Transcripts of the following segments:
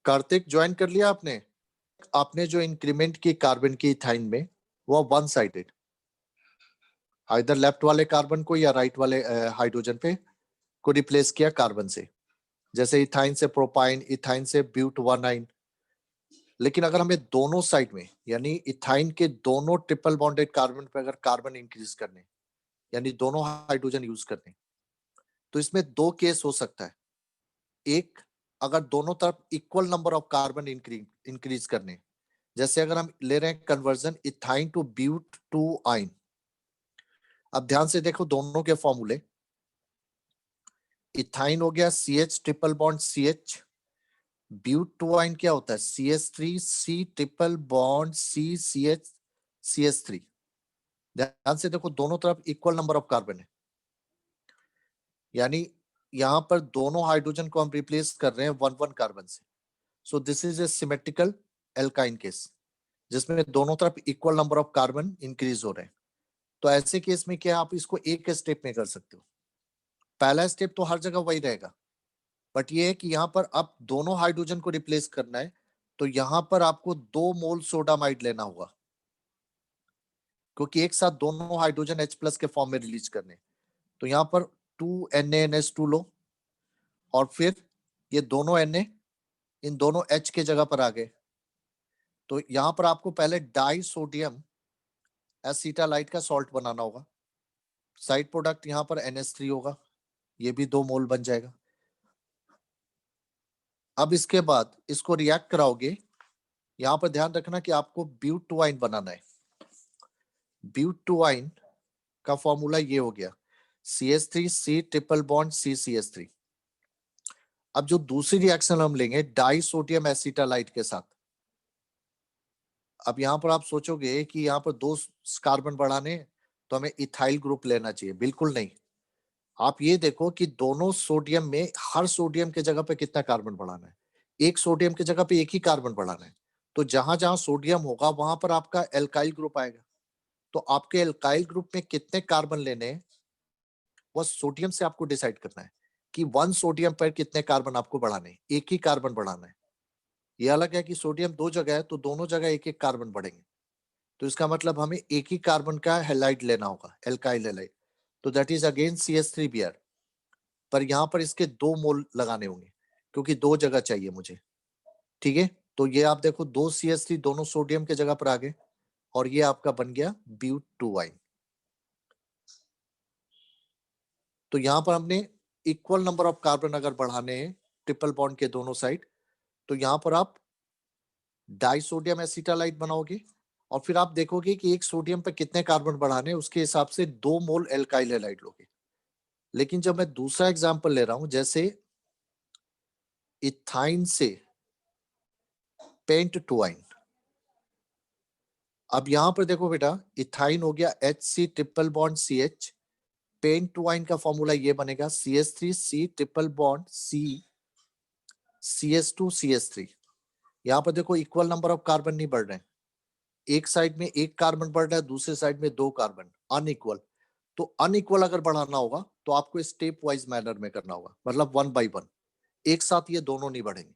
Kartik join कर लिया आपने? आपने जो इंक्रीमेंट की कार्बन की इथाइन में वो वन साइडेड, इधर लेफ्ट वाले कार्बन को या राइट वाले हाइड्रोजन पे को रिप्लेस किया कार्बन से, जैसे इथाइन से प्रोपाइन, इथाइन से ब्यूट-1-9। लेकिन अगर हमें दोनों साइड में यानी इथाइन के दोनों ट्रिपल बॉन्डेड कार्बन पे अगर कार्बन इंक्रीज करने यानी दोनों हाइड्रोजन यूज करने, तो इसमें दो केस हो सकता है। एक, अगर दोनों तरफ equal number of carbon increase करने, जैसे अगर हम ले रहे हैं conversion ethyne to but two yne. अब ध्यान से देखो दोनों के फॉर्मूले, इथाइन हो गया CH triple bond CH, but two yne क्या होता है CH3 C triple bond C CH CH3। ध्यान से देखो दोनों तरफ इक्वल नंबर ऑफ कार्बन है, यानी यहां पर दोनों हाइड्रोजन को हम रिप्लेस कर रहे हैं 1-1 कार्बन से। So this is a symmetrical alkyne case जिसमें दोनों तरफ equal number of carbon increase हो रहे हैं। तो ऐसे केस में क्या आप इसको एक स्टेप में कर सकते हो? पहला स्टेप तो हर जगह वही रहेगा, बट ये है कि यहाँ पर अब दोनों हाइड्रोजन को रिप्लेस करना है, तो यहाँ पर आपको 2 मोल सोडामाइड लेना होगा, क्योंकि एक साथ दोनों हाइड्रोजन H+ के फॉर्म में रिलीज करने। तो यहाँ पर 2NaNH2 लो, और फिर ये दोनों Na इन दोनों H के जगह पर आ गए, तो यहाँ पर आपको पहले डाई सोडियम एसिटालाइट का सॉल्ट बनाना होगा। साइड प्रोडक्ट यहाँ पर NH3 होगा, ये भी 2 मोल बन जाएगा। अब इसके बाद इसको रिएक्ट कराओगे, यहाँ पर ध्यान रखना कि आपको ब्यूट-2-आइन बनाना है। ब्यूट-2-आइन का फॉर्मूला ये हो गया CH3 C triple bond C CH3। अब जो दूसरी रिएक्शन हम लेंगे डाई सोडियम एसिटालाइट के साथ, अब यहाँ पर आप सोचोगे कि यहाँ पर 2 कार्बन बढ़ाने तो हमें इथाइल ग्रुप लेना चाहिए। बिल्कुल नहीं, आप ये देखो कि दोनों सोडियम में हर सोडियम के जगह पे कितना कार्बन बढ़ाना है। एक सोडियम की जगह पे एक ही कार्बन बढ़ाना है, तो जहां जहां सोडियम होगा वहां पर आपका एल्काइल ग्रुप आएगा। तो आपके एल्काइल ग्रुप में कितने कार्बन लेने हैं वो सोडियम से आपको डिसाइड करना है कि 1 सोडियम पर कितने कार्बन आपको बढ़ाने हैं। एक ही कार्बन बढ़ाना है। ये अलग है कि सोडियम 2 जगह है तो दोनों जगह एक एक कार्बन बढ़ेंगे, तो इसका मतलब हमें एक ही कार्बन का हैलाइड लेना होगा, एल्काइल हैलाइड। तो दैट इज अगेन CH3Br, पर यहाँ पर इसके 2 मोल लगाने होंगे क्योंकि 2 जगह चाहिए मुझे। ठीक है, तो ये आप देखो 2 CH3 दोनों सोडियम के जगह पर आ गए, और ये आपका बन गया ब्यूट-2-आइन। तो यहाँ पर हमने इक्वल नंबर ऑफ कार्बन अगर बढ़ाने हैं ट्रिपल बॉन्ड के दोनों साइड, तो यहाँ पर आप डाइसोडियम एसिटालाइट बनाओगे, और फिर आप देखोगे कि एक सोडियम पे कितने कार्बन बढ़ाने, उसके हिसाब से 2 मोल एल्काइल हैलाइड लोगे। लेकिन जब मैं दूसरा एग्जांपल ले रहा हूं, जैसे इथाइन से पेंट-2-आइन, अब यहां पर देखो बेटा, इथाइन हो गया HC ट्रिपल बॉन्ड CH, पेंट-2-आइन का फॉर्मूला ये बनेगा CH3 C triple bond C CH2 CH3। यहाँ पर देखो इक्वल नंबर ऑफ कार्बन नहीं बढ़ रहे हैं, एक साइड में एक कार्बन बढ़ रहा है, दूसरे साइड में 2 कार्बन, अनइक्वल। तो अनइक्वल अगर बढ़ाना होगा तो आपको स्टेप वाइज मैनर में करना होगा, मतलब 1 by 1, एक साथ ये दोनों नहीं बढ़ेंगे।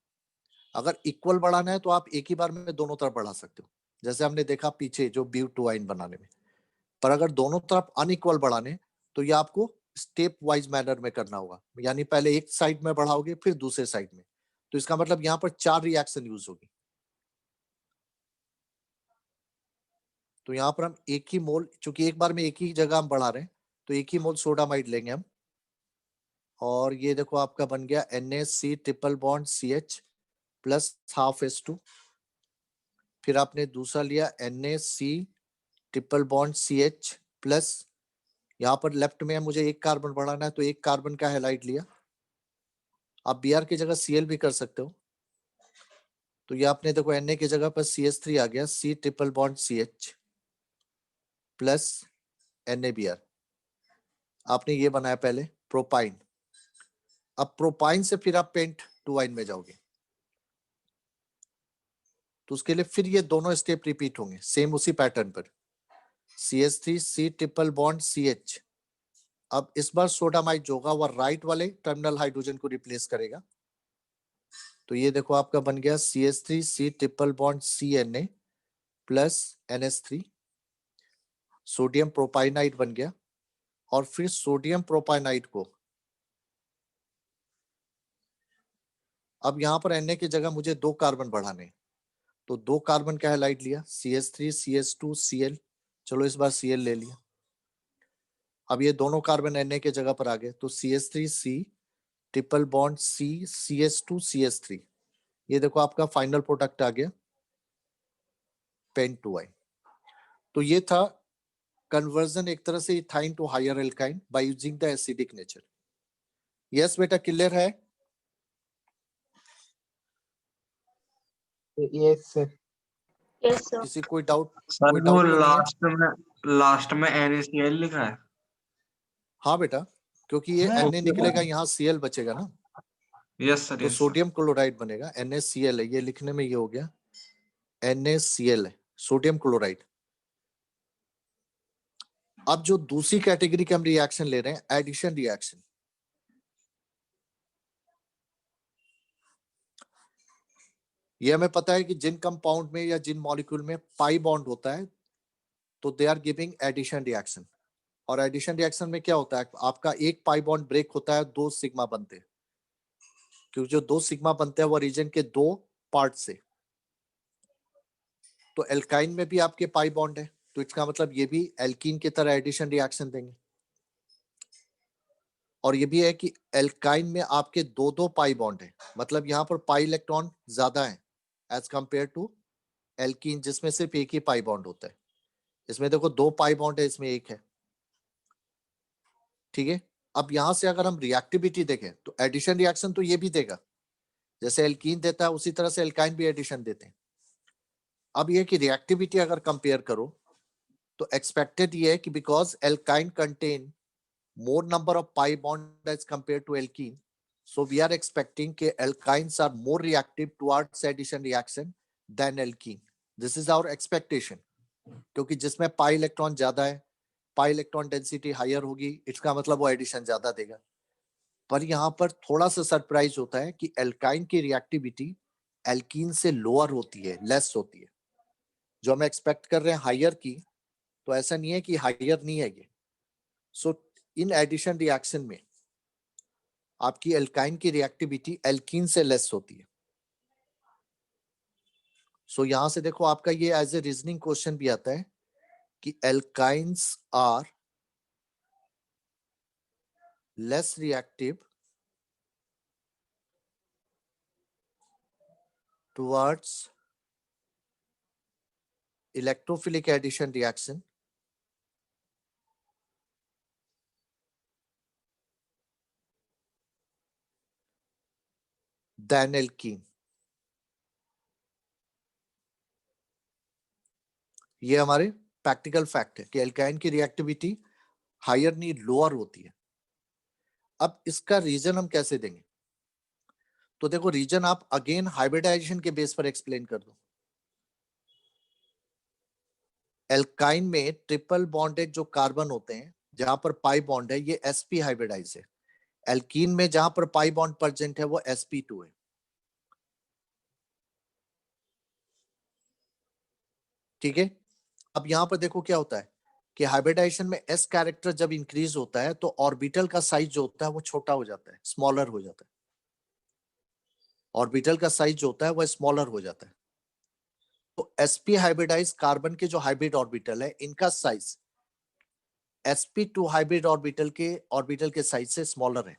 अगर इक्वल बढ़ाना है तो आप एक ही बार में दोनों तरफ बढ़ा सकते हो, जैसे हमने देखा पीछे जो ब्यूट-2-आइन बनाने में। पर अगर दोनों तरफ अनइक्वल बढ़ाने तो ये आपको स्टेप वाइज मैनर में करना होगा, यानी पहले एक साइड में बढ़ाओगे फिर दूसरे साइड में। तो इसका मतलब यहाँ पर 4 रिएक्शन यूज होगी। तो यहाँ पर हम एक ही मोल, चूंकि एक बार में एक ही जगह हम बढ़ा रहे हैं, तो एक ही मोल सोडामाइड लेंगे हम, और ये देखो आपका बन गया NaC triple bond CH plus half H2। फिर आपने दूसरा लिया NaC triple bond CH plus, यहाँ पर लेफ्ट में मुझे एक कार्बन बढ़ाना है तो एक कार्बन का हैलाइड लिया। आप Br की जगह Cl भी कर सकते हो, तो ये आपने देखो Na की जगह पर CH3 आ गया, C triple bond CH plus NaBr। आपने ये बनाया पहले प्रोपाइन। अब प्रोपाइन से फिर आप पेंट-2-आइन में जाओगे, तो उसके लिए फिर ये दोनों स्टेप रिपीट होंगे सेम उसी पैटर्न पर, CH3 C triple bond CH। अब इस बार सोडामाइड जो होगा वो राइट वाले टर्मिनल हाइड्रोजन को रिप्लेस करेगा, तो ये देखो आपका बन गया CH3C triple bond CNA plus NH3, sodium propynide बन गया। और फिर सोडियम प्रोपाइनाइड को अब यहां पर Na की जगह मुझे 2 कार्बन बढ़ाने, तो 2 कार्बन का हैलाइड लिया CH3 CH2 Cl, चलो इस बार Cl ले लिया। अब ये दोनों कार्बन Na के जगह पर आ गए, तो CH3C triple bond C CH2 CH3, ये देखो आपका फाइनल प्रोडक्ट आ गया पेन2I। तो ये था कन्वर्जन एक तरह से ethyne to higher alkyne by using the acidic nature. Yes बेटा, क्लियर है? Yes sir. Yes sir. किसी कोई डाउट? सर कोई वो डाउट तो नहीं है? लास्ट में NaCl लिखा है। हाँ बेटा, क्योंकि ये Na निकलेगा, यहाँ Cl बचेगा ना, यस सर, तो यस सोडियम क्लोराइड बनेगा। NaCl है, ये लिखने में ये हो गया NaCl है, सोडियम क्लोराइड। अब जो दूसरी कैटेगरी के हम रिएक्शन ले रहे हैं, एडिशन रिएक्शन। ये हमें पता है कि जिन कंपाउंड में या जिन मॉलिक्यूल में पाई बॉन्ड होता है तो they are giving addition reaction. और एडिशन रिएक्शन में क्या होता है, आपका एक पाई बॉन्ड ब्रेक होता है, 2 सिग्मा बनते हैं, क्योंकि जो 2 सिग्मा बनते हैं वो रीजन के 2 पार्ट से। तो एल्काइन में भी आपके पाई बॉन्ड है, तो इसका मतलब ये भी एल्कीन की तरह एडिशन रिएक्शन देंगे। और ये भी है कि एल्काइन में आपके 2 पाई बॉन्ड है, मतलब यहाँ पर पाई इलेक्ट्रॉन ज्यादा है एज कंपेयर टू एल्कीन जिसमें सिर्फ एक ही पाई बॉन्ड होता है। इसमें देखो 2 पाई बॉन्ड है, इसमें एक है। ठीक है, अब यहां से अगर हम रिएक्टिविटी देखें तो एडिशन रिएक्शन तो ये भी देगा, जैसे एल्कीन देता है उसी तरह से एल्काइन भी एडिशन देते हैं। अब ये कि रिएक्टिविटी अगर कंपेयर करो तो एक्सपेक्टेड ये है कि because alkyne contain more number of pi bond as compare to alkene, so we are expecting कि alkynes are more reactive towards addition reaction than alkene. This is our expectation, क्योंकि जिसमें pi electron ज्यादा है, pi electron density higher होगी, इसका मतलब वो addition ज्यादा देगा। पर यहाँ पर थोड़ा सा सरप्राइज होता है कि एल्काइन की रिएक्टिविटी एल्कीन से लोअर होती है, लेस होती है। जो हम एक्सपेक्ट कर रहे हैं हायर की, तो ऐसा नहीं है कि हायर नहीं है ये। सो इन एडिशन रिएक्शन में आपकी एल्काइन की रिएक्टिविटी एल्कीन से लेस होती है। सो यहां से देखो आपका ये एज ए रीजनिंग क्वेश्चन भी आता है कि alkynes are less reactive towards electrophilic addition reaction than alkene. ये हमारे प्रैक्टिकल फैक्ट है कि एल्काइन की रिएक्टिविटी हायर नहीं लोअर होती है। अब इसका रीजन हम कैसे देंगे, तो देखो रीजन आप अगेन हाइब्रिडाइजेशन के बेस पर एक्सप्लेन कर दो। एल्काइन में ट्रिपल बॉन्डेड जो कार्बन होते हैं जहां पर पाई बॉन्ड है, ये sp हाइब्रिडाइज है। एल्कीन में जहां पर पाई बॉन्ड प्रेजेंट है वो sp2 है। ठीक है, अब यहां पर देखो क्या होता है कि हाइब्रिडाइजेशन में s कैरेक्टर जब इंक्रीज होता है तो ऑर्बिटल का साइज जो होता है वो छोटा हो जाता है, स्मॉलर हो जाता है। ऑर्बिटल का साइज जो होता है वो स्मॉलर हो जाता है। तो sp हाइब्रिडाइज कार्बन के जो हाइब्रिड ऑर्बिटल है, इनका साइज sp2 हाइब्रिड ऑर्बिटल के साइज से स्मॉलर है।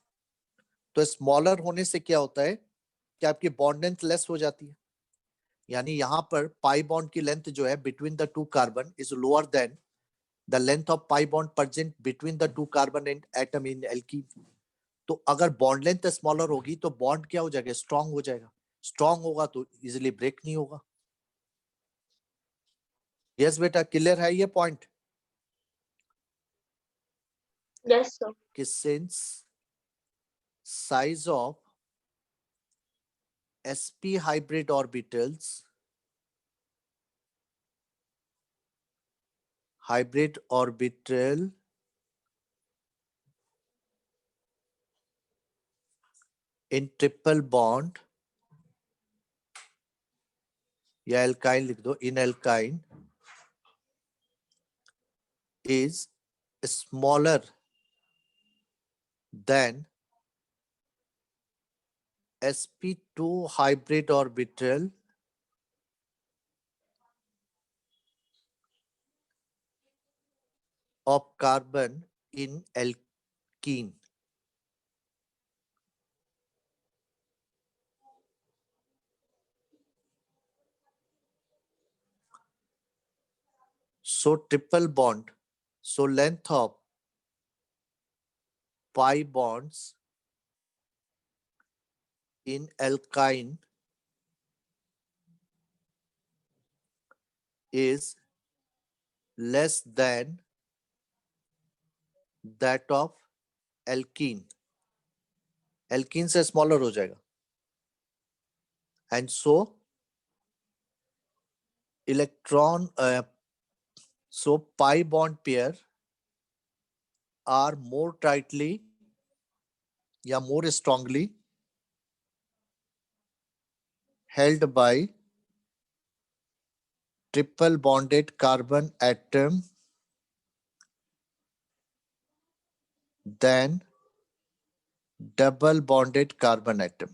तो स्मॉलर होने से क्या होता है कि आपकी बॉन्ड लेंथ लेस हो जाती है, यानी यहां पर पाई बॉन्ड की लेंथ जो है between the two carbon is lower than the length of pi bond present between the two carbon and atom in alkene. तो अगर बॉन्ड लेंथ स्मॉलर होगी तो बॉन्ड क्या हो जाएगा, स्ट्रांग हो जाएगा। स्ट्रांग होगा तो इजिली ब्रेक नहीं होगा। यस बेटा, क्लियर है ये पॉइंट? Yes sir. कि since size of sp hybrid orbitals hybrid orbital in triple bond या एल्काइन लिख दो, in alkyne is smaller than sp2 hybrid orbital of carbon in alkene. So triple bond, so length of pi bonds in alkyne is less than that of alkene. Alkene से smaller हो जाएगा. And so electron, so pi bond pair are more tightly या more strongly held by triple bonded carbon atom than double bonded carbon atom.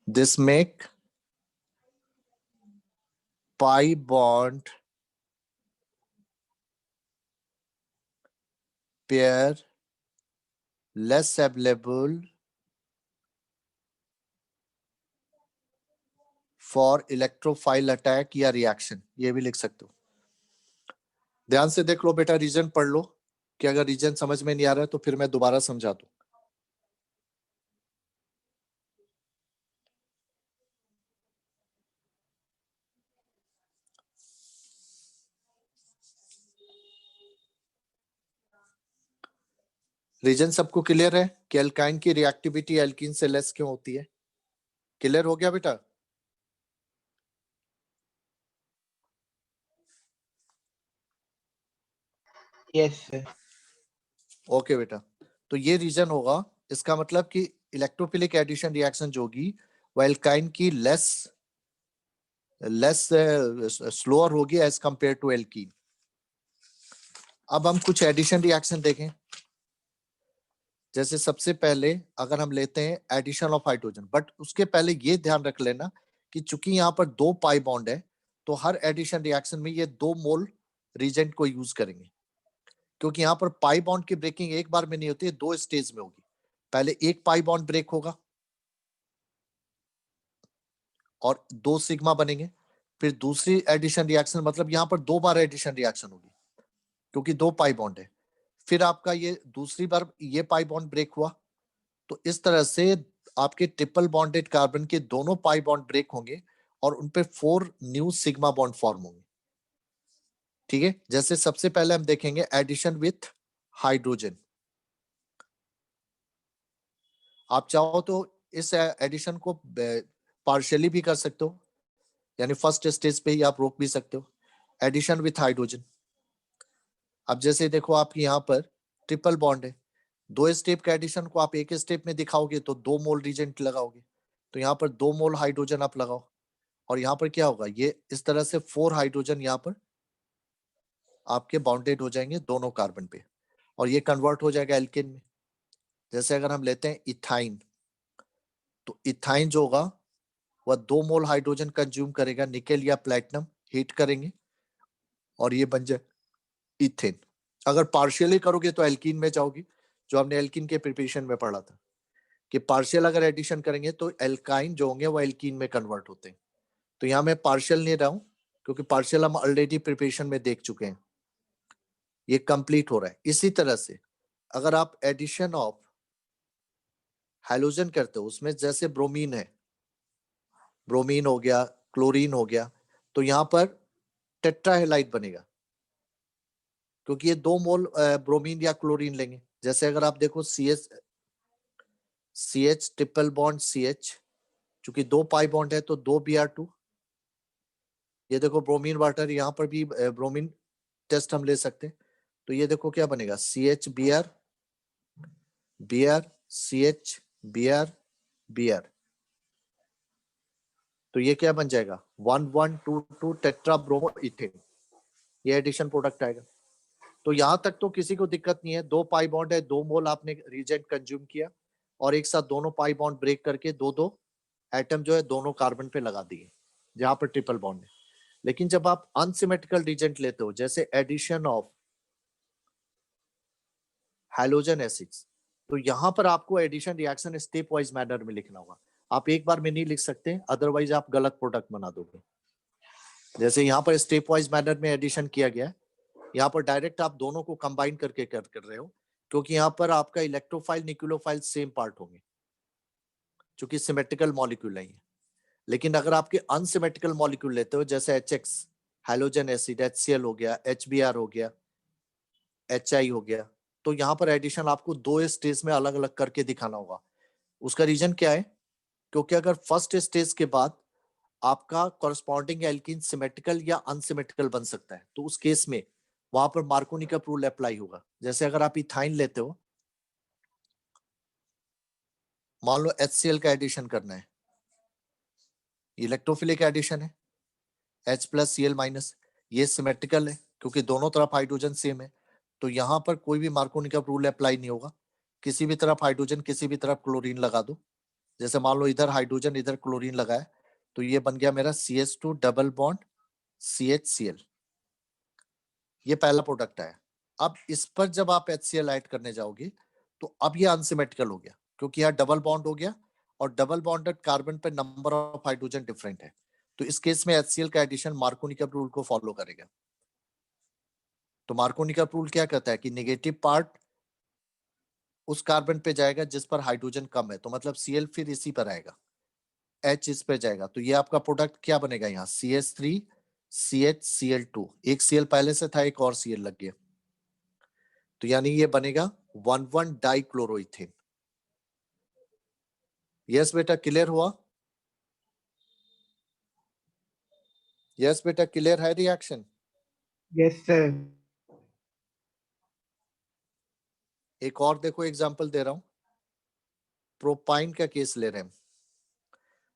This make pi bond pair less available for electrophile attack या reaction. ये भी लिख सकते हो. ध्यान से देख लो बेटा, रीजन पढ़ लो कि अगर रीजन समझ में नहीं आ रहा है तो फिर मैं दोबारा समझा दूं. रीजन सबको क्लियर है कि एल्काइन की रिएक्टिविटी एल्कीन से लेस क्यों होती है? क्लियर हो गया बेटा? Yes sir. ओके बेटा, तो ये रीजन होगा. इसका मतलब कि इलेक्ट्रोफिलिक एडिशन रिएक्शन जो होगी वो एल्काइन की लेस स्लोअर होगी एज कंपेयर टू एल्कीन. अब हम कुछ एडिशन रिएक्शन देखें. जैसे सबसे पहले अगर हम लेते हैं एडिशन ऑफ हाइड्रोजन, बट उसके पहले ये ध्यान रख लेना कि चूंकि यहाँ पर 2 पाई बॉन्ड है तो हर एडिशन रिएक्शन में ये 2 मोल रीजेंट को यूज करेंगे, क्योंकि यहाँ पर पाई बॉन्ड की ब्रेकिंग एक बार में नहीं होती है, 2 स्टेज में होगी. पहले एक पाई बॉन्ड ब्रेक होगा और 2 सिग्मा बनेंगे. फिर दूसरी एडिशन रिएक्शन मतलब यहाँ पर 2 बार एडिशन रिएक्शन होगी क्योंकि 2 पाई बॉन्ड है. फिर आपका ये दूसरी बार ये पाई बॉन्ड ब्रेक हुआ, तो इस तरह से आपके ट्रिपल बॉन्डेड कार्बन के दोनों पाई बॉन्ड ब्रेक होंगे और उन पे 4 न्यू सिग्मा बॉन्ड फॉर्म होंगे. ठीक है, जैसे सबसे पहले हम देखेंगे एडिशन विथ हाइड्रोजन. आप चाहो तो इस एडिशन को पार्शियली भी कर सकते हो, यानी फर्स्ट स्टेज पे ही आप रोक भी सकते हो. Addition with hydrogen. अब जैसे देखो आपकी यहाँ पर ट्रिपल बॉन्ड है, 2 स्टेप का एडिशन को आप एक स्टेप में दिखाओगे तो 2 मोल रीजेंट लगाओगे, तो यहाँ पर 2 मोल हाइड्रोजन आप लगाओ और यहाँ पर क्या होगा, ये इस तरह से 4 हाइड्रोजन यहाँ पर आपके बाउंडेड हो जाएंगे दोनों कार्बन पे और ये कन्वर्ट हो जाएगा एल्केन में. जैसे अगर हम लेते हैं इथाइन, तो इथाइन जो होगा वह 2 मोल हाइड्रोजन कंज्यूम करेगा, निकेल या प्लेटिनम हीट करेंगे और ये बन जाए इथेन. अगर पार्शियली करोगे तो एल्कीन में जाओगी, जो हमने एल्कीन के प्रिपरेशन में पढ़ा था कि पार्शियल अगर एडिशन करेंगे तो एल्काइन जो होंगे वो एल्कीन में कन्वर्ट होते हैं. तो यहाँ मैं पार्शियल नहीं रहा हूं क्योंकि पार्शियल हम ऑलरेडी प्रिपरेशन में देख चुके हैं, ये कंप्लीट हो रहा है. इसी तरह से अगर आप एडिशन ऑफ हाइड्रोजन करते हो, उसमें जैसे ब्रोमीन है, ब्रोमीन हो गया, क्लोरीन हो गया, तो यहाँ पर टेट्राहेलाइड बनेगा क्योंकि ये 2 मोल ब्रोमीन या क्लोरीन लेंगे. जैसे अगर आप देखो CH ट्रिपल बॉन्ड CH, चूंकि 2 पाई बॉन्ड है तो 2 Br2, ये देखो ब्रोमीन वाटर, यहाँ पर भी ब्रोमीन टेस्ट हम ले सकते हैं। तो ये देखो क्या बनेगा, CH Br CH Br। तो ये क्या बन जाएगा, 1122 टेट्रा ब्रोमो इथेन, ये एडिशन प्रोडक्ट आएगा। तो यहां तक तो किसी को दिक्कत नहीं है। 2 पाई बॉन्ड है, 2 मोल आपने रिएजेंट कंज्यूम किया और एक साथ दोनों पाई बॉन्ड ब्रेक करके दो एटम जो है दोनों कार्बन पे लगा दिए जहां पर ट्रिपल बॉन्ड है। लेकिन जब आप अनसिमेट्रिकल रिएजेंट लेते हो, जैसे एडिशन ऑफ हैलोजन एसिड्स, तो यहां पर आपको addition reaction stepwise manner में लिखना होगा। आप एक बार में नहीं लिख सकते, अदरवाइज आप गलत प्रोडक्ट बना दोगे। जैसे यहाँ पर स्टेप वाइज मैनर में एडिशन किया गया है, यहाँ पर डायरेक्ट आप दोनों को कंबाइन करके कर रहे हो, क्योंकि यहाँ पर आपका इलेक्ट्रोफाइल न्यूक्लियोफाइल सेम पार्ट होंगे, क्योंकि सिमेट्रिकल मॉलिक्यूल नहीं है। लेकिन अगर आपके अनसिमेट्रिकल मॉलिक्यूल लेते हो, जैसे HX हाइड्रोजन एसिड, HCl हो गया, HBr हो गया, HI हो गया, तो यहाँ पर एडिशन आपको 2 स्टेज में अलग अलग करके दिखाना होगा। उसका रीजन क्या है, क्योंकि अगर फर्स्ट स्टेज के बाद आपका कॉरस्पॉन्डिंग एल्कीन सिमेट्रिकल या अनसिमेट्रिकल बन सकता है, तो उस केस में वहां पर मार्कोनी का रूल अप्लाई होगा। जैसे अगर आप इथाइन लेते हो, मान लो HCl का एडिशन करना है, इलेक्ट्रोफिलिक एडिशन है, H+Cl-, ये सिमेट्रिकल है क्योंकि दोनों तरफ हाइड्रोजन सेम है, तो यहाँ पर कोई भी मार्कोनी का रूल अप्लाई नहीं होगा। किसी भी तरफ हाइड्रोजन, किसी भी तरफ क्लोरीन लगा दो। जैसे मान लो इधर हाइड्रोजन इधर क्लोरीन लगाया, तो ये बन गया मेरा CH2 डबल बॉन्ड CHCl, ये पहला प्रोडक्ट आया। अब इस पर जब आप HCl ऐड करने जाओगे तो अब ये अनसिमेट्रिकल हो गया, क्योंकि यहाँ डबल बॉन्ड हो गया और डबल बॉन्डेड कार्बन पे नंबर ऑफ हाइड्रोजन डिफरेंट है। तो इस केस में HCl का एडिशन मार्कोनी का रूल को फॉलो करेगा। तो मार्कोनी का रूल क्या कहता है कि नेगेटिव पार्ट उस कार्बन पे जाएगा जिस पर हाइड्रोजन कम है, तो मतलब Cl फिर इसी पर आएगा, H इस पे जाएगा, तो ये आपका प्रोडक्ट क्या बनेगा, यहाँ CH3 CHCl2, एक Cl पहले से था, एक और Cl लग गया, तो यानी ये बनेगा 1,1 डाइक्लोरोइथेन। यस बेटा, क्लियर हुआ? यस बेटा, क्लियर है रिएक्शन? Yes, sir. एक और देखो एग्जांपल दे रहा हूं, प्रोपाइन का केस ले रहे हैं।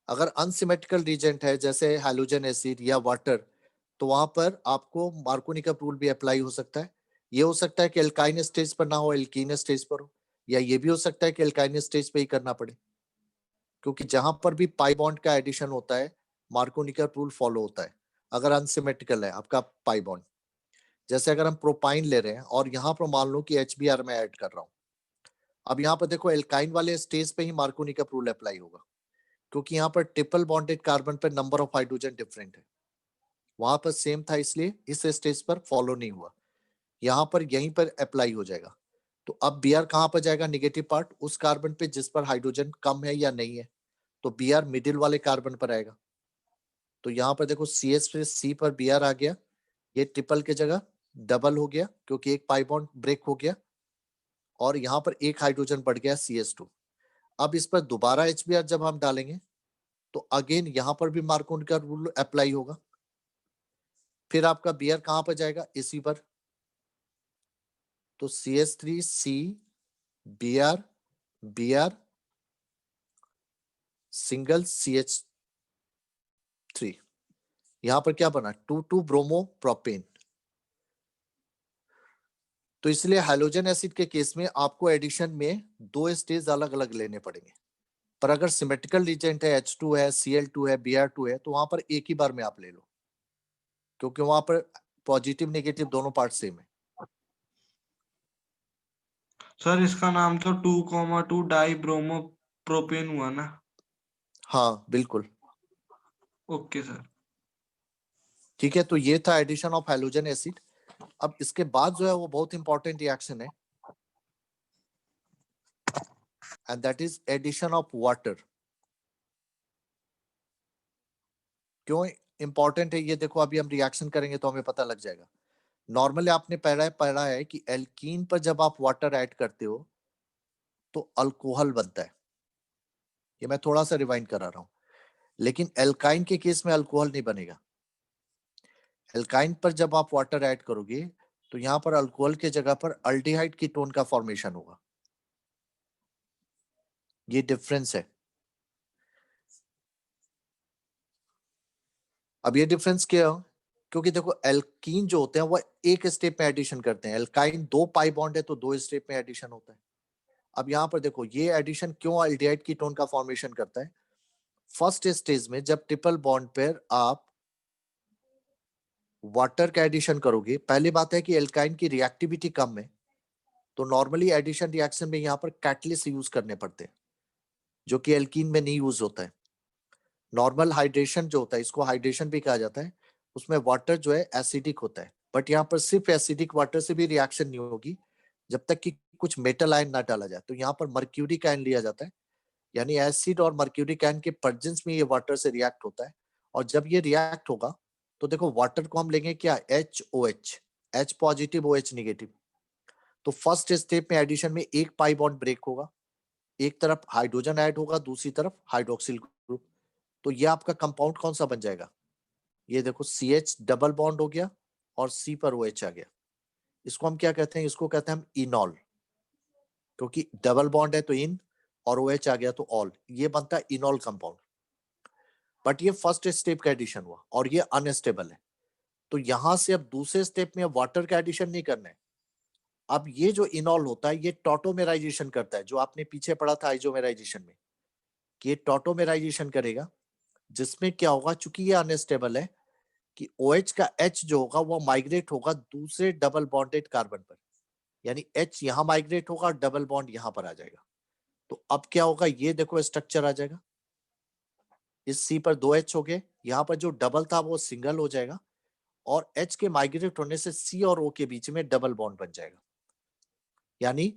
अगर अनसिमेट्रिकल रिएजेंट है जैसे हैलोजन एसिड या वाटर, तो वहां पर आपको मार्कोनी का रूल भी अप्लाई हो सकता है। ये हो सकता है कि एल्काइन स्टेज पर ना हो, एल्कीन स्टेज पर हो, या ये भी हो सकता है कि एल्काइन स्टेज पे ही करना पड़े, क्योंकि जहां पर भी पाई बॉन्ड का एडिशन होता है मार्कोनी का रूल फॉलो होता है, अगर अनसिमेट्रिकल है आपका पाई बॉन्ड। जैसे अगर हम प्रोपाइन ले रहे हैं और यहाँ पर मान लो कि HBr में ऐड कर रहा हूँ, अब यहाँ पर देखो एल्काइन वाले स्टेज पे ही मार्कोनी का रूल अप्लाई होगा, क्योंकि यहाँ पर ट्रिपल बॉन्डेड कार्बन पर नंबर ऑफ हाइड्रोजन डिफरेंट है, वहां पर सेम था इसलिए इस स्टेज पर फॉलो नहीं हुआ, यहाँ पर यहीं पर अप्लाई हो जाएगा। तो अब Br कहाँ पर जाएगा, नेगेटिव पार्ट उस कार्बन पे जिस पर हाइड्रोजन कम है या नहीं है, तो Br मिडिल वाले कार्बन पर आएगा। तो यहाँ पर देखो CH से C पर Br आ गया, ये ट्रिपल के जगह डबल हो गया क्योंकि एक पाई बॉन्ड ब्रेक हो गया, और यहाँ पर एक हाइड्रोजन बढ़ गया CH2। अब इस पर दोबारा HBr जब हम डालेंगे तो अगेन यहाँ पर भी मार्कोनी का रूल अप्लाई होगा। फिर आपका Br कहाँ पर जाएगा, इसी पर, तो CH3C Br Br single CH3, यहां पर क्या बना, 2,2 ब्रोमो प्रोपेन। तो इसलिए हैलोजन एसिड के केस में आपको एडिशन में 2 स्टेज अलग अलग लेने पड़ेंगे, पर अगर सिमेट्रिकल रिएजेंट है, H2 है, Cl2 है, Br2 है, तो वहां पर एक ही बार में आप ले लो, क्योंकि वहां पर पॉजिटिव नेगेटिव दोनों पार्ट सेम है। सर इसका नाम तो 2,2 डाई ब्रोमो प्रोपेन हुआ ना? हाँ बिल्कुल, ओके सर। ठीक है। तो ये था एडिशन ऑफ हैलोजन एसिड। अब इसके बाद जो है वो बहुत इंपॉर्टेंट रिएक्शन है, and that is addition of water. क्यों इंपॉर्टेंट है ये देखो, अभी हम रिएक्शन करेंगे तो हमें पता लग जाएगा। नॉर्मली आपने पढ़ा है कि एल्कीन पर जब आप वाटर ऐड करते हो तो अल्कोहल बनता है, ये मैं थोड़ा सा रिवाइंड करा रहा हूं, लेकिन एल्काइन के केस में अल्कोहल नहीं बनेगा। एल्काइन पर जब आप वाटर ऐड करोगे तो यहाँ पर अल्कोहल के जगह पर अल्डिहाइड कीटोन का फॉर्मेशन होगा। ये डिफरेंस है। अब ये डिफरेंस क्या है? क्योंकि देखो एल्कीन जो होते हैं वो एक स्टेप में एडिशन करते हैं, एल्काइन 2 पाई बॉन्ड है तो 2 स्टेप में एडिशन होता है। अब यहाँ पर देखो ये एडिशन क्यों अल्डिहाइड कीटोन का फॉर्मेशन करता है? फर्स्ट स्टेज में जब ट्रिपल बॉन्ड पर आप वाटर का एडिशन करोगे, पहली बात है कि एल्काइन की रिएक्टिविटी कम है, तो नॉर्मली एडिशन रिएक्शन में यहाँ पर कैटलिस्ट यूज करने पड़ते हैं, जो कि एल्कीन में नहीं यूज होता है। नॉर्मल हाइड्रेशन जो होता है, इसको हाइड्रेशन भी कहा जाता है, उसमें वाटर जो है एसिडिक होता है, बट यहाँ पर सिर्फ एसिडिक वाटर से भी रिएक्शन नहीं होगी जब तक कि कुछ मेटल आयन ना डाला जाए। तो यहाँ पर मर्क्यूरिक आयन लिया जाता है, यानी एसिड और मर्क्यूरिक आयन के प्रेजेंस में ये वाटर से रिएक्ट होता है। और जब ये रिएक्ट होगा तो देखो वाटर को हम लेंगे क्या, HOH, H positive OH negative. तो फर्स्ट स्टेप में एडिशन में एक पाई बॉन्ड ब्रेक होगा, एक तरफ हाइड्रोजन ऐड होगा, दूसरी तरफ हाइड्रोक्सिल ग्रुप। तो ये आपका कंपाउंड कौन सा बन जाएगा? ये देखो CH डबल बॉन्ड हो गया और C पर OH आ गया। इसको हम क्या कहते हैं? इसको कहते हैं हम इनॉल, क्योंकि डबल बॉन्ड है तो इन और OH आ गया तो ऑल, ये बनता है इनॉल कंपाउंड। बट ये फर्स्ट स्टेप का एडिशन हुआ और ये अनस्टेबल है, तो यहां से अब दूसरे स्टेप में वाटर का एडिशन नहीं करना है। अब ये जो इनॉल होता है ये टॉटोमेराइजेशन करता है, जो आपने पीछे पढ़ा था आइसोमेराइजेशन में, कि ये टॉटोमेराइजेशन करेगा, जिसमें क्या होगा, चूंकि ये अनस्टेबल है, कि OH का H जो होगा वो माइग्रेट होगा दूसरे डबल बॉन्डेड कार्बन पर, यानी H यहां माइग्रेट होगा और डबल बॉन्ड यहां पर आ जाएगा। तो अब क्या होगा, ये देखो स्ट्रक्चर आ जाएगा, इस C पर 2 H हो गए, यहाँ पर जो डबल था वो सिंगल हो जाएगा, और H के माइग्रेट होने से C और O के बीच में डबल बॉन्ड बन जाएगा, यानी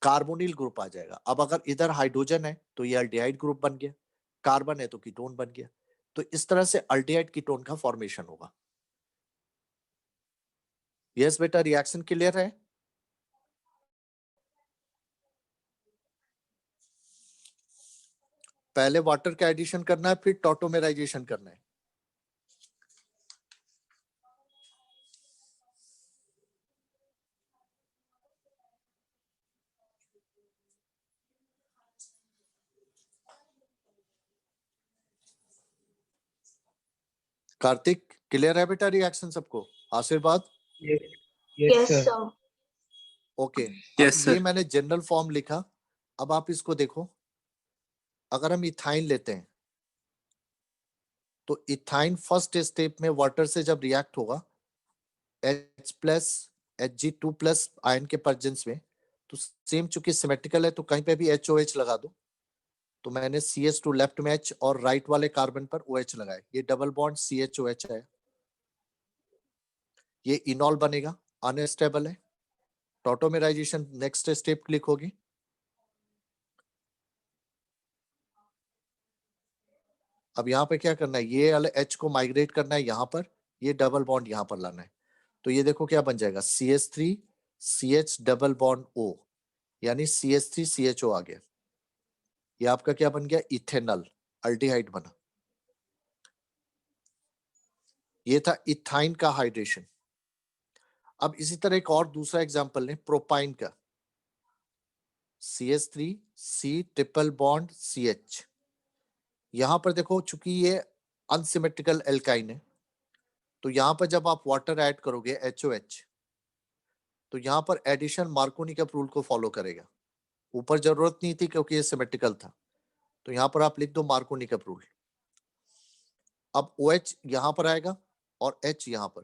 कार्बोनिल ग्रुप आ जाएगा। अब अगर इधर हाइड्रोजन है तो ये अल्डिहाइड ग्रुप बन गया, कार्बन है तो कीटोन बन गया। तो इस तरह से अल्डिहाइड कीटोन का फॉर्मेशन होगा। यस बेटा, रिएक्शन क्लियर है? पहले वाटर का एडिशन करना है, फिर टॉटोमेराइजेशन करना है। कार्तिक क्लियर है बेटा रिएक्शन सबको? आशीर्वाद? Yes, yes, Yes, sir. sir. Okay. Yes, अब ये sir. मैंने जनरल फॉर्म लिखा, अब आप इसको देखो। अगर हम इथाइन लेते हैं तो इथाइन फर्स्ट स्टेप में वाटर से जब रिएक्ट होगा H प्लस Hg2+ आयन के प्रेजेंस में, तो सेम चूंकि सिमेट्रिकल है तो कहीं पे भी HOH लगा दो। तो मैंने CH2 लेफ्ट में H और राइट वाले कार्बन पर OH लगाए, ये डबल बॉन्ड CHOH है, ये इनॉल बनेगा, अनस्टेबल है। टॉटोमेराइजेशन नेक्स्ट स्टेप क्लिक होगी। अब यहाँ पे क्या करना है, ये वाले H को माइग्रेट करना है यहाँ पर, ये डबल बॉन्ड यहाँ पर लाना है। तो ये देखो क्या बन जाएगा, CH3 CH double bond O, यानी CH3 CHO आ गया। ये आपका क्या बन गया, इथेनॉल, अल्डिहाइड बना। ये था इथाइन का हाइड्रेशन। अब इसी तरह एक और दूसरा एग्जांपल लें, प्रोपाइन का, CH3 C triple bond CH। यहां पर देखो चूंकि ये अनसिमेट्रिकल एल्काइन है, तो यहां पर जब आप वाटर ऐड करोगे HOH, तो यहां पर एडिशन मार्कोनी रूल को फॉलो करेगा। ऊपर जरूरत नहीं थी क्योंकि ये सिमेट्रिकल था, तो यहां पर आप लिख दो मार्कोनी रूल। अब OH यहां पर आएगा और H यहां पर,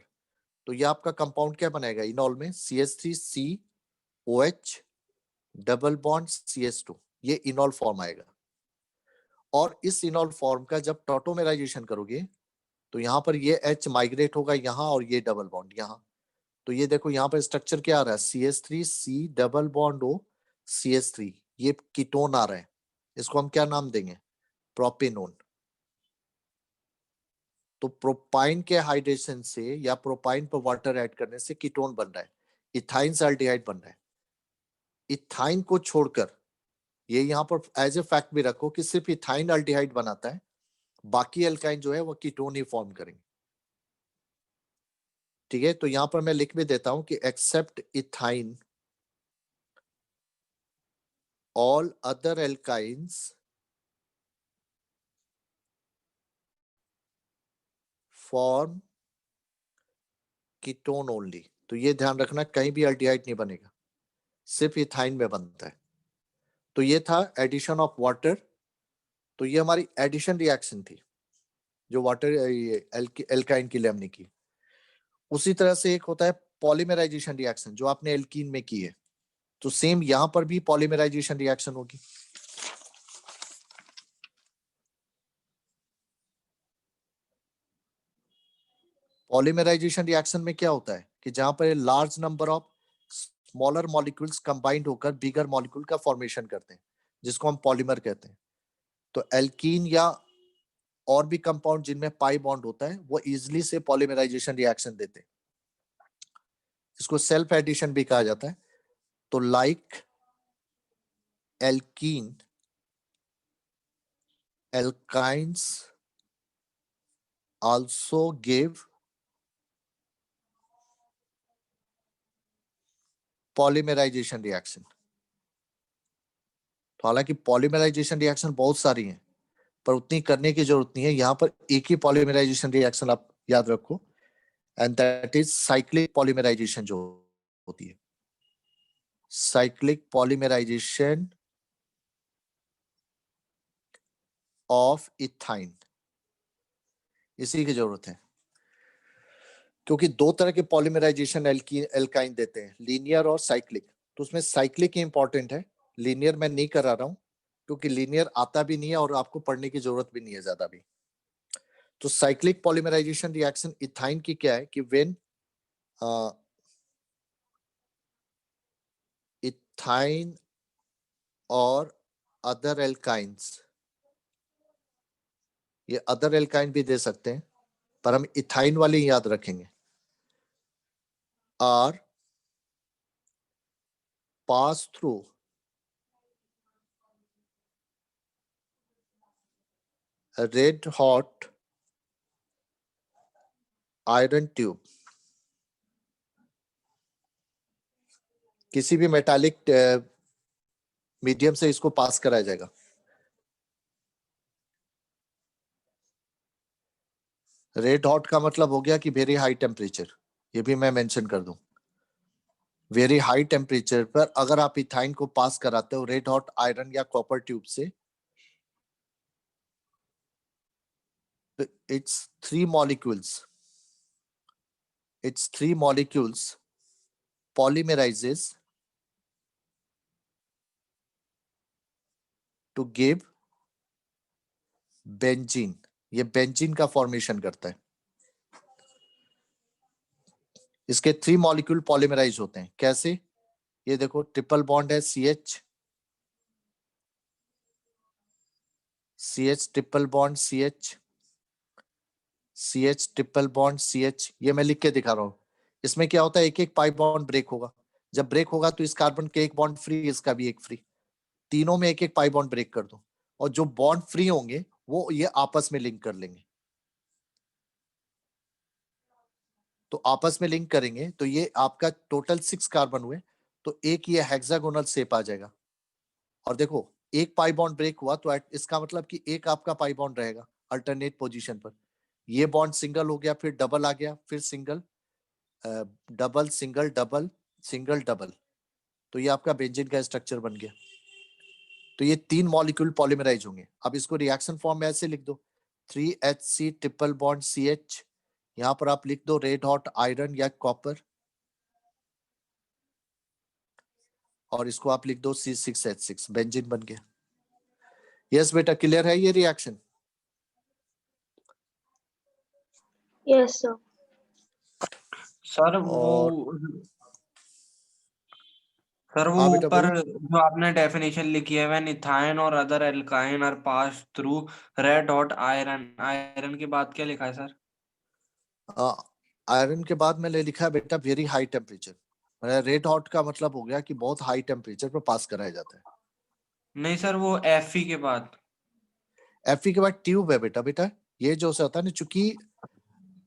तो ये आपका कंपाउंड क्या बनाएगा, इनॉल में CH3COH डबल बॉन्ड CH2, ये इनॉल फॉर्म आएगा। और इस इनॉल फॉर्म का जब टॉटोमेराइजेशन करोगे तो यहाँ पर ये H माइग्रेट होगा यहाँ और ये डबल बॉन्ड यहाँ। तो ये देखो यहाँ पर स्ट्रक्चर क्या आ रहा है, CH3C double bond O CH3, ये कीटोन आ रहा है, इसको हम क्या नाम देंगे, प्रोपेनोन। तो प्रोपाइन के हाइड्रेशन से या प्रोपाइन पर वाटर ऐड करने से कीटोन बन रहा है, इथाइन से अल्डिहाइड बन रहा है। इथाइन को छोड़कर ये यहाँ पर एज ए फैक्ट भी रखो कि सिर्फ इथाइन अल्डिहाइड बनाता है, बाकी एल्काइन जो है वो कीटोन ही फॉर्म करेंगे। ठीक है, तो यहां पर मैं लिख भी देता हूं कि except ethyne all other alkynes form ketone only. तो ये ध्यान रखना, कहीं भी अल्डिहाइड नहीं बनेगा, सिर्फ इथाइन में बनता है। तो ये था एडिशन ऑफ वाटर। तो ये हमारी एडिशन रिएक्शन थी जो वाटर एल्काइन के लिए हमने की। उसी तरह से एक होता है पॉलीमराइजेशन रिएक्शन जो आपने एल्कीन में की है। तो सेम यहां पर भी पॉलीमराइजेशन रिएक्शन होगी। पॉलीमराइजेशन रिएक्शन में क्या होता है कि जहां पर large number of smaller molecules combined होकर बिगर मॉलिक्यूल का फॉर्मेशन करते हैं, जिसको हम पॉलीमर कहते हैं। तो एल्कीन या और भी कंपाउंड जिनमें पाई बॉन्ड होता है वो इजिली से पॉलीमराइजेशन रिएक्शन देते हैं। इसको सेल्फ एडिशन भी कहा जाता है। तो like alkene alkynes also give polymerization reaction. तो हालांकि पॉलीमराइजेशन रिएक्शन बहुत सारी हैं, पर उतनी करने की जरूरत नहीं है। यहां पर एक ही पॉलीमराइजेशन रिएक्शन आप याद रखो, and that is cyclic polymerization जो होती है, साइक्लिक पॉलीमराइजेशन ऑफ इथाइन। इसी की जरूरत है, क्योंकि दो तरह के पॉलीमराइजेशन एल्काइन देते हैं, लीनियर और साइक्लिक। तो उसमें साइक्लिक ही इंपॉर्टेंट है, लीनियर मैं नहीं करा रहा हूं क्योंकि लीनियर आता भी नहीं है और आपको पढ़ने की जरूरत भी नहीं है ज्यादा भी। तो साइक्लिक पॉलीमराइजेशन रिएक्शन इथाइन की क्या है कि व्हेन इथाइन और अदर एल्काइंस, ये अदर एल्काइन भी दे सकते हैं पर हम इथाइन वाले ही याद रखेंगे, are pass through red hot iron tube. किसी भी मेटालिक मीडियम से इसको पास कराया जाएगा। रेड हॉट का मतलब हो गया कि वेरी हाई टेम्परेचर, ये भी मैं मेंशन कर दूं। वेरी हाई टेम्परेचर पर अगर आप इथाइन को पास कराते हो रेड हॉट आयरन या कॉपर ट्यूब से, तो it's three molecules polymerizes to give benzene. ये बेंजीन का फॉर्मेशन करता है। इसके थ्री मॉलिक्यूल पॉलीमराइज होते हैं। कैसे? ये देखो, ट्रिपल बॉन्ड है CH, triple bond CH, triple bond CH। ये मैं लिख के दिखा रहा हूं। इसमें क्या होता है, एक एक पाई बॉन्ड ब्रेक होगा। जब ब्रेक होगा तो इस कार्बन के एक बॉन्ड फ्री, इसका भी एक फ्री, तीनों में एक एक पाई बॉन्ड ब्रेक कर दो, और जो बॉन्ड फ्री होंगे वो ये आपस में लिंक कर लेंगे। तो आपस में लिंक करेंगे तो ये आपका टोटल 6 कार्बन हुए, तो एक ये हेक्सागोनल शेप आ जाएगा। और देखो, एक पाई बॉन्ड ब्रेक हुआ तो इसका मतलब कि एक आपका पाई बॉन्ड रहेगा अल्टरनेट पोजीशन पर। ये बॉन्ड सिंगल हो गया, फिर डबल आ गया, फिर single, double single double single double. तो ये आपका बेंजीन का स्ट्रक्चर बन गया। तो ये 3 मॉलिक्यूल पॉलीमराइज होंगे। अब इसको रिएक्शन फॉर्म में ऐसे लिख दो, 3HC ट्रिपल बॉन्ड CH, यहां पर आप लिख दो रेड हॉट आयरन या कॉपर, और इसको आप लिख दो C6H6, बेंजीन बन गया। यस बेटा, क्लियर है ये रिएक्शन? Yes, sir. सर और वो हाँ बेटा ऊपर बोलो। जो आपने डेफिनेशन लिखी है, व्हेन इथाइन और other alkyne are pass through red hot iron, iron के बाद क्या लिखा है सर? आयरन के बाद मैंने लिखा है बेटा very high temperature. Red hot का मतलब हो गया कि बहुत हाई टेम्परेचर पर पास कराया जाता है। नहीं सर, वो Fe के बाद। Fe के बाद ट्यूब है बेटा। ये जो से होता है ना, चूंकि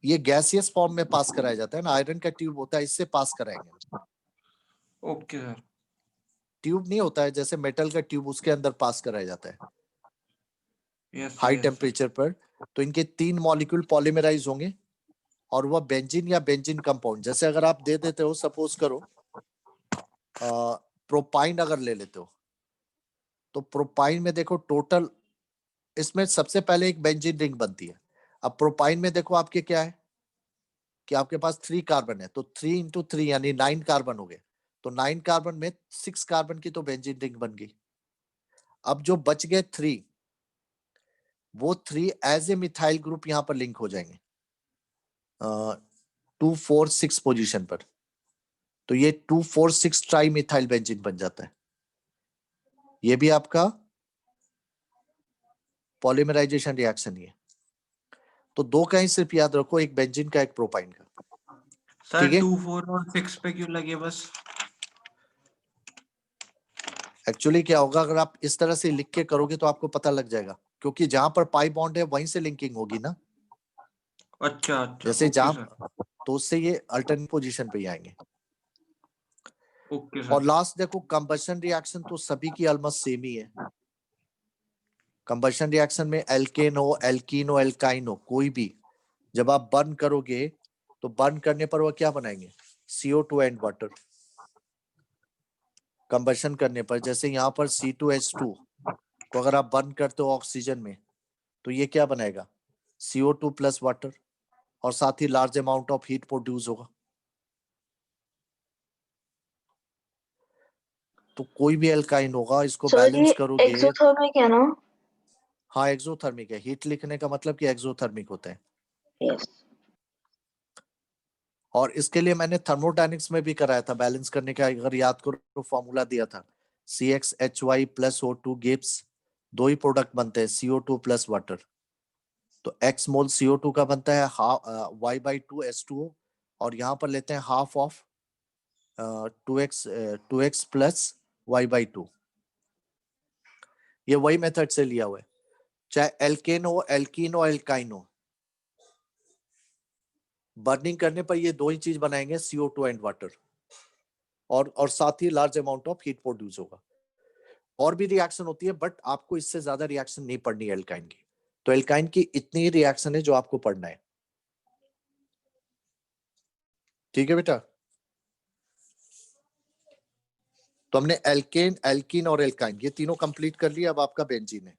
ये गैसियस फॉर्म में पास कराया जाता है ना, आयरन का ट्यूब होता है, इससे पास कराएंगे। Okay sir. ट्यूब नहीं होता है जैसे मेटल का ट्यूब, उसके अंदर पास कराया जाता है यस हाई सर। टेम्परेचर पर। तो इनके 3 मॉलिक्यूल पॉलीमराइज होंगे और वह बेंजीन या बेंजीन कंपाउंड, जैसे अगर आप दे देते हो, सपोज करो प्रोपाइन अगर ले लेते हो, तो प्रोपाइन में देखो टोटल, इसमें सबसे पहले एक बेंजीन रिंग बनती है। अब प्रोपाइन में देखो आपके क्या है कि आपके पास 3 कार्बन है, तो 3 इंटू 3 यानी 9 कार्बन हो गए। तो 9 कार्बन में 6 कार्बन की तो बेंजीन रिंग बन गई। अब जो बच गए 3, वो 3 एज ए मिथाइल ग्रुप यहां पर लिंक हो जाएंगे 2, 4, 6 पोजीशन पर। तो ये 2, 4, 6 ट्राई मिथाइल बेंजीन बन जाता है। ये भी आपका पॉलीमराइजेशन रिएक्शन ही है। तो 2 का ही सिर्फ याद रखो, एक बेंजीन का, एक प्रोपाइन का। सर ठीक है, 2, 4 और 6 पे क्यों लगे बस? एक्चुअली क्या होगा अगर आप इस तरह से लिख के करोगे तो आपको पता लग जाएगा, क्योंकि जहां पर पाई बॉन्ड है वहीं से लिंकिंग होगी ना। अच्छा अच्छा। जैसे ओके जहां, सर। तो उससे ये अल्टरनेट पोजीशन पे ही आएंगे। ओके और सर। लास्ट देखो, कंबशन रिएक्शन तो सभी की ऑलमोस्ट सेम ही है। कंबशन रिएक्शन में एल्केन हो, एल्कीन हो, एल्काइन हो, कोई भी जब आप बर्न करोगे तो बर्न करने पर वो क्या बनाएंगे, CO2 एंड वाटर। कंबशन करने पर जैसे यहाँ पर C2H2 को अगर आप बर्न करते हो ऑक्सीजन में, तो ये क्या बनाएगा, CO2 प्लस वाटर, और साथ ही large amount of heat produce होगा। तो कोई भी एल्काइन होगा, इसको सर बैलेंस ये करोगे। एक्सोथर्मिक है ना? हाँ एक्सोथर्मिक है, हीट लिखने का मतलब कि एक्सोथर्मिक होता है। यस। और इसके लिए मैंने थर्मोडायनिक्स में भी कराया था बैलेंस करने का, अगर याद करो तो फॉर्मूला दिया था, CxHy प्लस O2 गिव्स, 2 ही प्रोडक्ट बनते हैं, CO2 प्लस वाटर। तो x मोल CO2 का बनता है Y/2 H2O, और यहाँ पर लेते हैं half of 2x plus Y/2। ये वही मेथड से लिया हुआ है, चाहे एल्केन हो, एल्कीन हो, एल्काइन हो, बर्निंग करने पर ये 2 ही चीज बनाएंगे, CO2 एंड वाटर, और साथ ही large amount of heat produce होगा। और भी रिएक्शन होती है, बट आपको इससे ज्यादा रिएक्शन नहीं पढ़नी है एल्काइन की। तो एल्काइन की इतनी ही रिएक्शन है जो आपको पढ़ना है। ठीक है बेटा, तो हमने एल्केन, एल्कीन और एल्काइन ये तीनों कंप्लीट कर लिया। अब आपका बेंजीन है।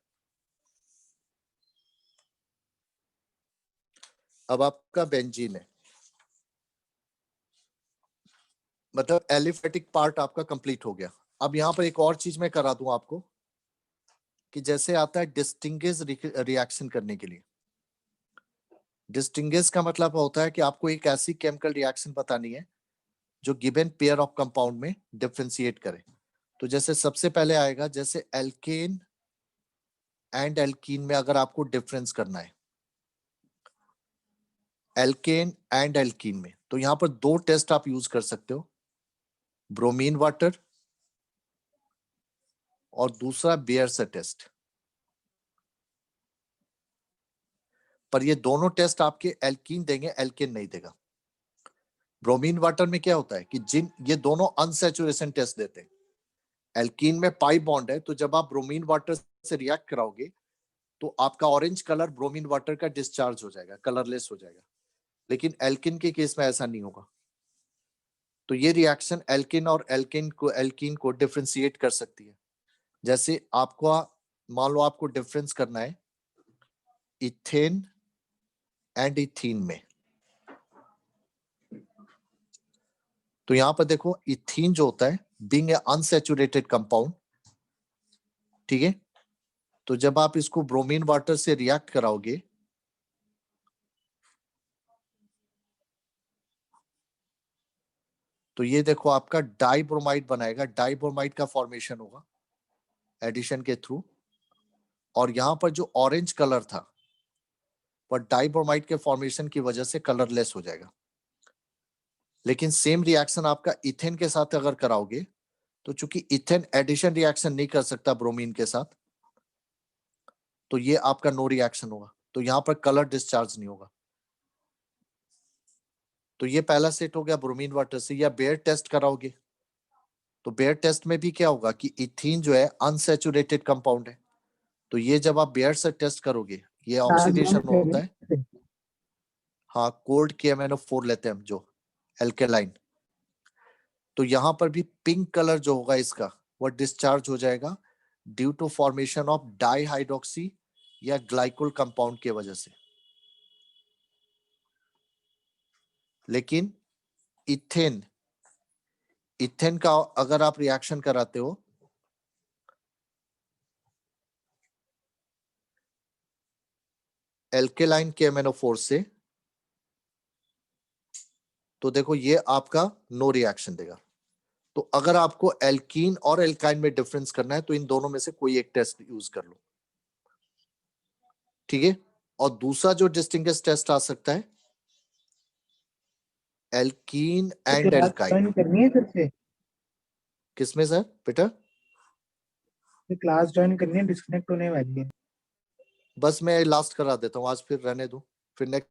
अब आपका बेंजीन है, मतलब एलिफेटिक पार्ट आपका कंप्लीट हो गया। अब यहाँ पर एक और चीज मैं करा दूं आपको, कि जैसे आता है डिस्टिंग्विश रिएक्शन करने के लिए। डिस्टिंग्विश का मतलब होता है कि आपको एक ऐसी केमिकल रिएक्शन बतानी है जो गिवन पेयर ऑफ कंपाउंड में डिफरेंशिएट करे। तो जैसे सबसे पहले आएगा, जैसे एल्केन एंड एल्कीन में अगर आपको डिफरेंस करना है, एल्केन एंड एल्कीन में, तो यहां पर 2 टेस्ट आप यूज कर सकते हो, ब्रोमीन वाटर और दूसरा बेयरसर टेस्ट। पर ये दोनों टेस्ट आपके एल्कीन देंगे, एल्केन नहीं देगा। ब्रोमीन वाटर में क्या होता है कि ये दोनों अनसैचुरेशन टेस्ट देते हैं। एल्कीन में पाई बॉन्ड है, तो जब आप ब्रोमीन वाटर से रिएक्ट कराओगे तो आपका ऑरेंज कलर ब्रोमीन वाटर का डिस्चार्ज हो जाएगा, कलरलेस हो जाएगा। लेकिन एल्किन के केस में ऐसा नहीं होगा। तो ये रिएक्शन एल्किन और एल्कीन को डिफरेंशिएट कर सकती है। जैसे आपको, मान लो आपको डिफरेंस करना है इथेन एंड इथीन में, तो यहां पर देखो इथीन जो होता है बीइंग ए अनसैचुरेटेड कंपाउंड, ठीक है, तो जब आप इसको ब्रोमीन वाटर से रिएक्ट कराओगे तो ये देखो आपका डाइब्रोमाइड बनाएगा, डाइब्रोमाइड का फॉर्मेशन होगा एडिशन के थ्रू। और यहां पर जो ऑरेंज कलर था पर डाइब्रोमाइड के फॉर्मेशन की वजह से कलरलेस हो जाएगा। लेकिन सेम रिएक्शन आपका इथेन के साथ अगर कराओगे, तो चूंकि इथेन एडिशन रिएक्शन नहीं कर सकता ब्रोमीन के साथ, तो ये आपका नो रिएक्शन होगा, तो यहां पर कलर डिस्चार्ज नहीं होगा। तो ये पहला सेट हो गया ब्रोमीन वाटर से। या बेयर टेस्ट कराओगे तो बेयर टेस्ट में भी क्या होगा कि इथीन जो है अनसैचुरेटेड कंपाउंड है, तो ये जब आप बेयर से टेस्ट करोगे ये ऑक्सीडेशन होता है। हाँ, कोल्ड KMnO4 लेते हैं हम जो एल्केलाइन, तो यहां पर भी पिंक कलर जो होगा इसका वो डिस्चार्ज हो जाएगा due to formation of dihydroxy या ग्लाइकोल कंपाउंड की वजह से। लेकिन इथेन इथेन का अगर आप रिएक्शन कराते हो एल्केलाइन KMnO4 से, तो देखो ये आपका नो रिएक्शन देगा। तो अगर आपको एल्कीन और एल्काइन में डिफरेंस करना है तो इन दोनों में से कोई एक टेस्ट यूज कर लो, ठीक है। और दूसरा जो डिस्टिंग्विश टेस्ट आ सकता है एल्कीन एंड एल्काइन। करनी है फिर से, किसमें सर बेटा? क्लास ज्वाइन करनी है, डिस्कनेक्ट होने वाली है। बस मैं लास्ट करा देता हूँ आज, फिर रहने दो, फिर नेक्स्ट